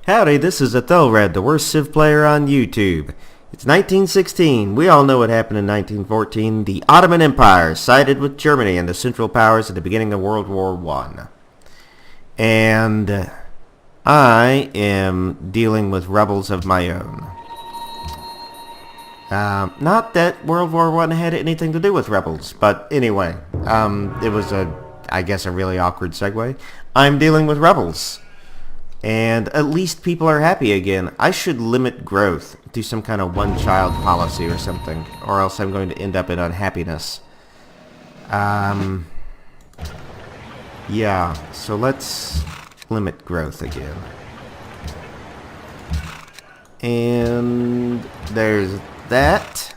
Howdy, this is Ethelred, the worst Civ player on YouTube. It's 1916. We all know what happened in 1914. The Ottoman Empire sided with Germany and the Central Powers at the beginning of World War I. And I am dealing with rebels of my own. Not that World War I had anything to do with rebels, but anyway, it was I guess a really awkward segue. I'm dealing with rebels. And at least people are happy again. I should limit growth, do some kind of one-child policy or something, or else I'm going to end up in unhappiness. Yeah, so let's limit growth again. And there's that.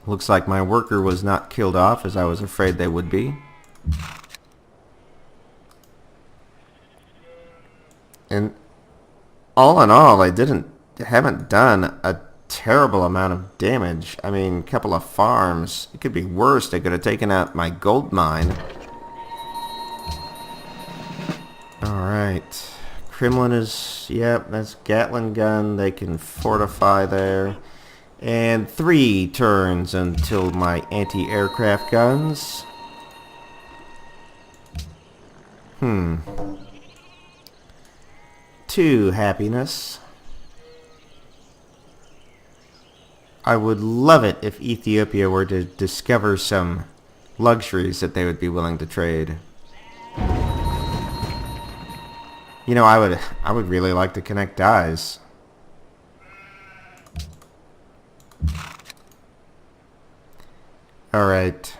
Looks like my worker was not killed off, as I was afraid they would be. And all in all, I haven't done a terrible amount of damage. I mean, a couple of farms. It could be worse. They could have taken out my gold mine. Alright. Kremlin is, yep, that's Gatling gun. They can fortify there. And 3 turns until my anti-aircraft guns. 2 happiness. I would love it if Ethiopia were to discover some luxuries that they would be willing to trade. You know, I would really like to connect dyes. Alright.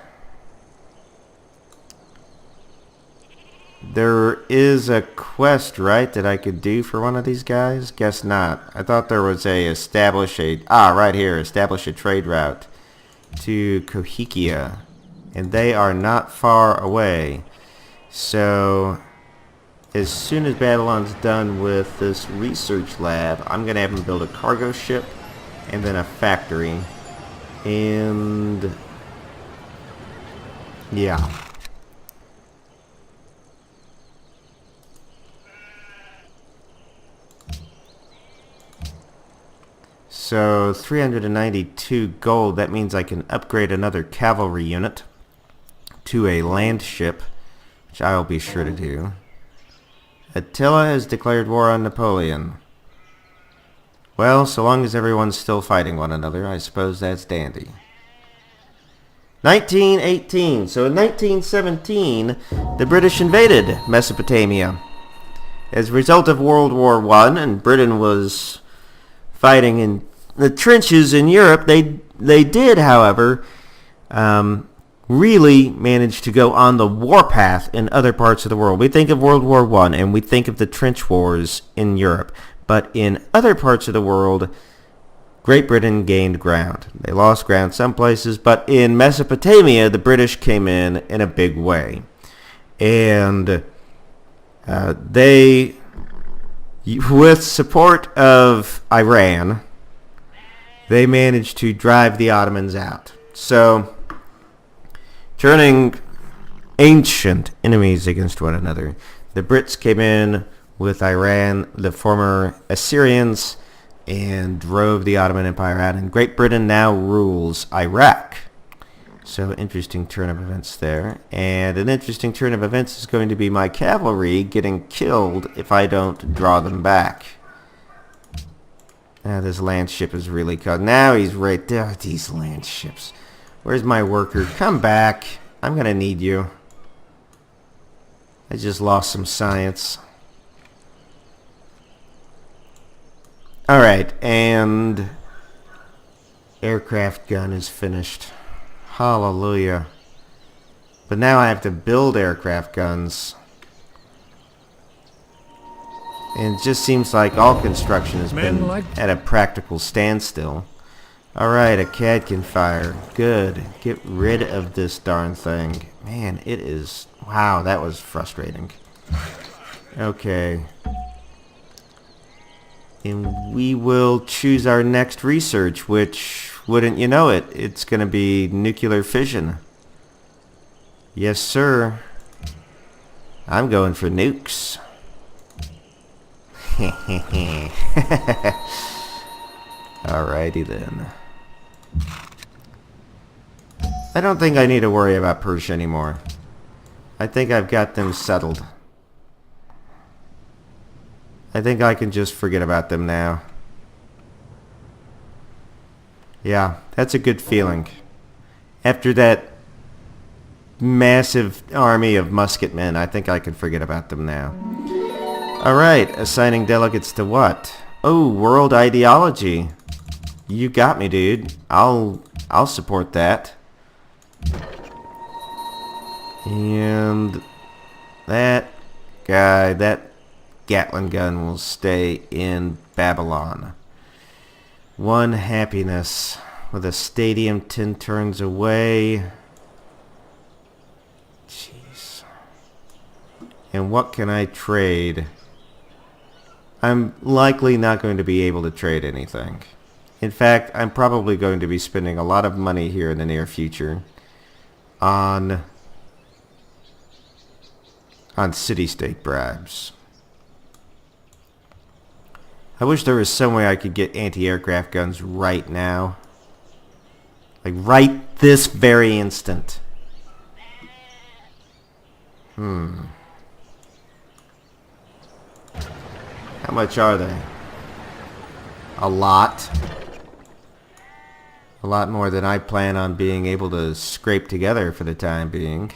There is a quest, right, that I could do for one of these guys? Guess not. I thought there was right here, establish a trade route to Kohikia. And they are not far away. So, as soon as Babylon's done with this research lab, I'm going to have them build a cargo ship and then a factory. And yeah. So 392 gold, that means I can upgrade another cavalry unit to a land ship, which I will be sure to do. Attila has declared war on Napoleon. Well, so long as everyone's still fighting one another, I suppose that's dandy. 1918. So in 1917, the British invaded Mesopotamia. As a result of World War I, and Britain was fighting in the trenches in Europe, they did, however, really manage to go on the warpath in other parts of the world. We think of World War I and we think of the trench wars in Europe. But in other parts of the world, Great Britain gained ground. They lost ground some places, but in Mesopotamia, the British came in a big way. And they, with support of Iran, they managed to drive the Ottomans out. So, turning ancient enemies against one another. The Brits came in with Iran, the former Assyrians, and drove the Ottoman Empire out. And Great Britain now rules Iraq. So, interesting turn of events there. And an interesting turn of events is going to be my cavalry getting killed if I don't draw them back. Now this land ship is really cold. Now he's right there. These land ships. Where's my worker? Come back. I'm going to need you. I just lost some science. Alright, and aircraft gun is finished. Hallelujah. But now I have to build aircraft guns. And it just seems like all construction has been at a practical standstill. Alright, a CAD can fire. Good. Get rid of this darn thing. Man, it is... Wow, that was frustrating. Okay. And we will choose our next research, which, wouldn't you know it, it's going to be nuclear fission. Yes, sir. I'm going for nukes. Alrighty then. I don't think I need to worry about Persia anymore. I think I've got them settled. I think I can just forget about them now. Yeah, that's a good feeling. After that massive army of musketmen, I think I can forget about them now. Alright, assigning delegates to what? Oh, world ideology. You got me, dude. I'll support that. And that guy, that Gatling gun will stay in Babylon. One happiness with a stadium 10 turns away. Jeez. And what can I trade? I'm likely not going to be able to trade anything. In fact, I'm probably going to be spending a lot of money here in the near future on city-state bribes. I wish there was some way I could get anti-aircraft guns right now. Like right this very instant. How much are they? A lot. A lot more than I plan on being able to scrape together for the time being.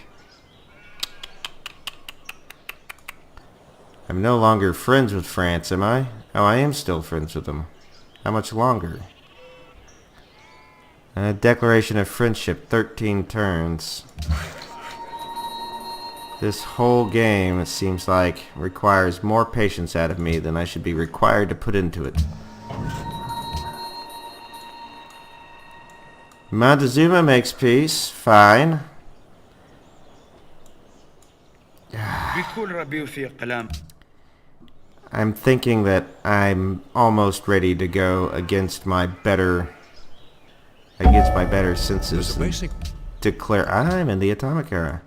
I'm no longer friends with France, am I? Oh, I am still friends with them. How much longer? A declaration of friendship, 13 turns. This whole game, it seems like, requires more patience out of me than I should be required to put into it. Montezuma makes peace. Fine. I'm thinking that I'm almost ready to go against my better senses and declare I'm in the atomic era.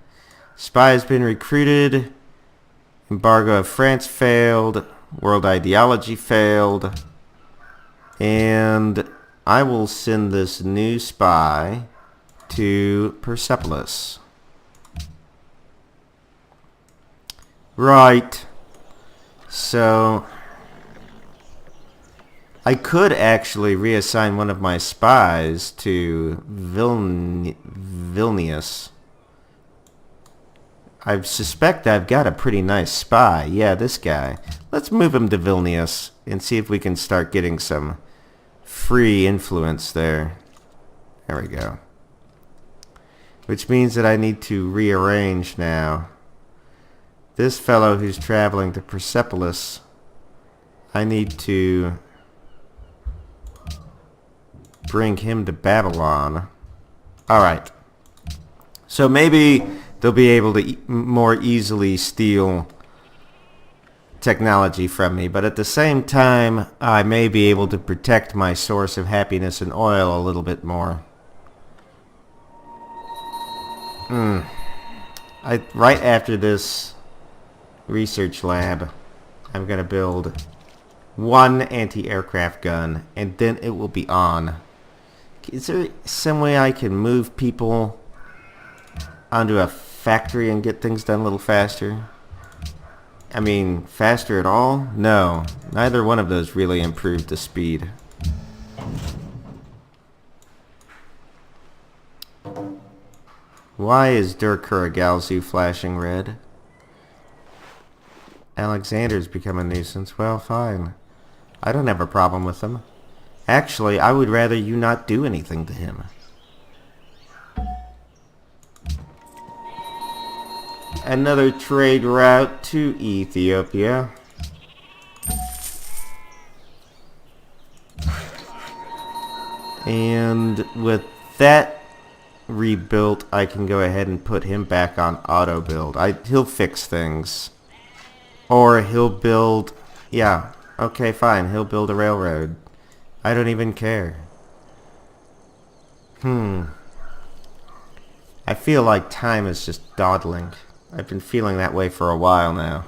Spy has been recruited. Embargo of France failed. World ideology failed. And I will send this new spy to Persepolis. Right. So I could actually reassign one of my spies to Vilnius. I suspect I've got a pretty nice spy. Yeah, this guy. Let's move him to Vilnius and see if we can start getting some free influence there. There we go. Which means that I need to rearrange now. This fellow who's traveling to Persepolis, I need to bring him to Babylon. Alright. So maybe they'll be able to more easily steal technology from me, but at the same time, I may be able to protect my source of happiness in oil a little bit more. Right after this research lab, I'm going to build one anti-aircraft gun, and then it will be on. Is there some way I can move people onto a factory and get things done a little faster? I mean, faster at all? No. Neither one of those really improved the speed. Why is Dur-Kuragalzu flashing red? Alexander's become a nuisance. Well, fine. I don't have a problem with him. Actually, I would rather you not do anything to him. Another trade route to Ethiopia. And with that rebuilt, I can go ahead and put him back on auto build. He'll fix things. Or he'll build... Yeah, okay, fine. He'll build a railroad. I don't even care. I feel like time is just dawdling. I've been feeling that way for a while now.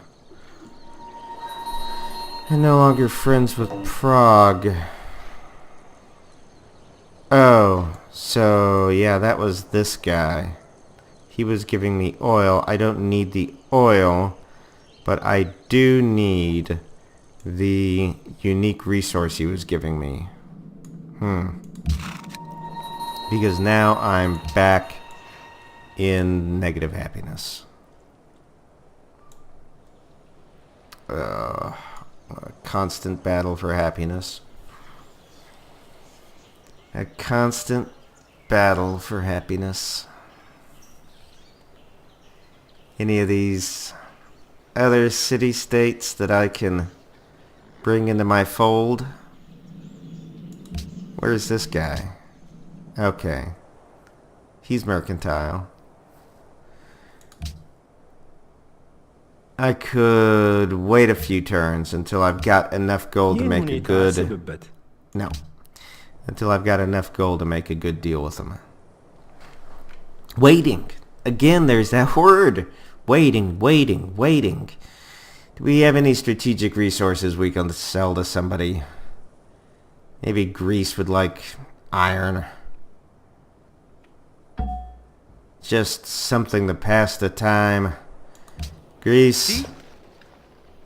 I'm no longer friends with Prague. Oh, so yeah, that was this guy. He was giving me oil. I don't need the oil, but I do need the unique resource he was giving me. Because now I'm back in negative happiness. A constant battle for happiness. A constant battle for happiness. Any of these other city-states that I can bring into my fold? Where's this guy? Okay. He's mercantile. I could wait a few turns until I've got enough gold to make a good... No. Until I've got enough gold to make a good deal with them. Waiting. Again, there's that word. Waiting, waiting, waiting. Do we have any strategic resources we can sell to somebody? Maybe Greece would like iron. Just something to pass the time. Greece,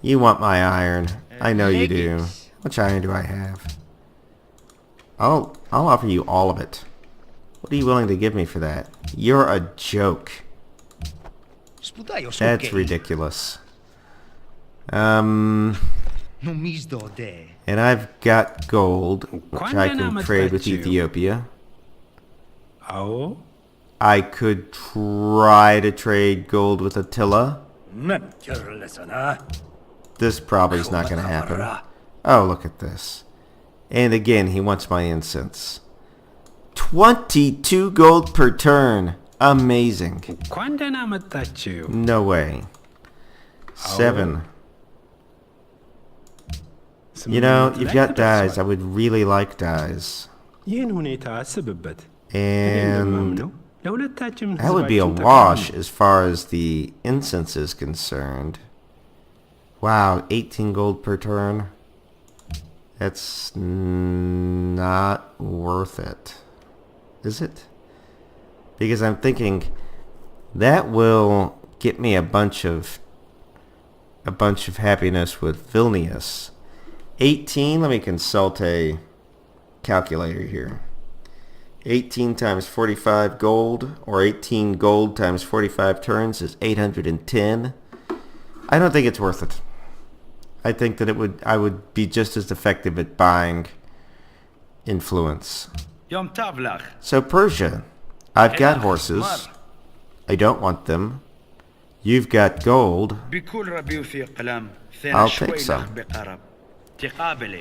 you want my iron. I know you do. How much iron do I have? I'll offer you all of it. What are you willing to give me for that? You're a joke. That's ridiculous. And I've got gold, which I can trade with Ethiopia. I could try to trade gold with Attila. This probably is not going to happen. Oh, look at this. And again, he wants my incense. 22 gold per turn. Amazing. No way. 7. You know, you've got dyes. I would really like dyes. And that would be a wash as far as the incense is concerned. Wow, 18 gold per turn. That's not worth it. Is it? Because I'm thinking that will get me a bunch of happiness with Vilnius. 18, let me consult a calculator here. 18 times 45 gold, or 18 gold times 45 turns is 810. I don't think it's worth it. I think that I would be just as effective at buying influence. So Persia, I've got horses. I don't want them. You've got gold. I'll take some.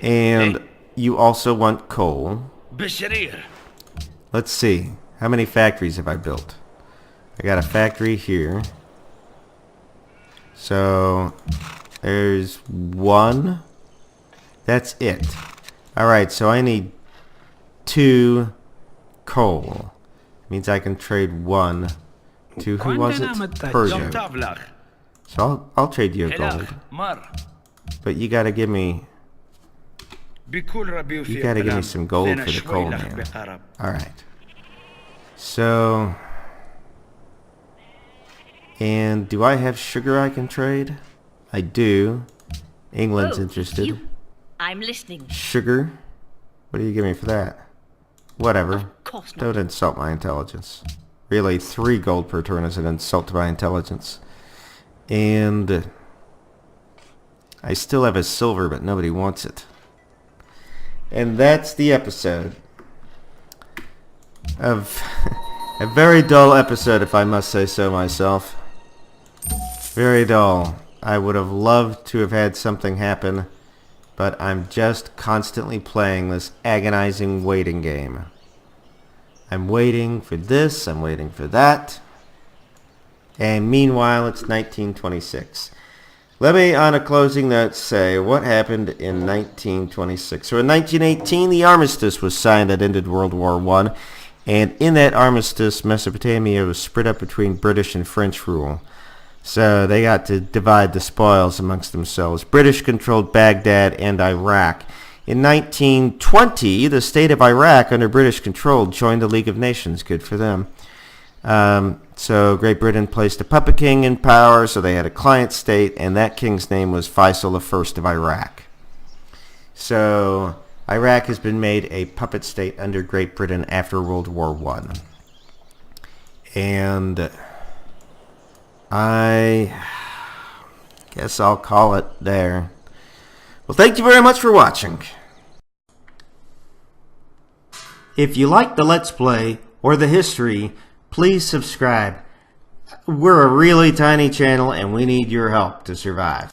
And you also want coal. Let's see. How many factories have I built? I got a factory here. So there's one. That's it. Alright, so I need 2 coal. Means I can trade 1 to, who was it? Persia. So I'll trade you a gold. But you gotta give me... You gotta give me some gold for the coal, man. Alright. So... And do I have sugar I can trade? I do. England's interested. I'm listening. Sugar? What do you give me for that? Whatever. Of course not. Don't insult my intelligence. Really, 3 gold per turn is an insult to my intelligence. And... I still have a silver, but nobody wants it. And that's the episode. Of... a very dull episode, if I must say so myself. Very dull. I would have loved to have had something happen, but I'm just constantly playing this agonizing waiting game. I'm waiting for this, I'm waiting for that. And meanwhile, it's 1926. Let me, on a closing note, say what happened in 1926. So in 1918, the armistice was signed that ended World War I. And in that armistice, Mesopotamia was split up between British and French rule. So they got to divide the spoils amongst themselves. British controlled Baghdad and Iraq. In 1920, the state of Iraq, under British control, joined the League of Nations. Good for them. So Great Britain placed a puppet king in power, so they had a client state, and that king's name was Faisal I of Iraq. So Iraq has been made a puppet state under Great Britain after World War I. And I guess I'll call it there. Well, thank you very much for watching. If you like the Let's Play or the history, please subscribe. We're a really tiny channel and we need your help to survive.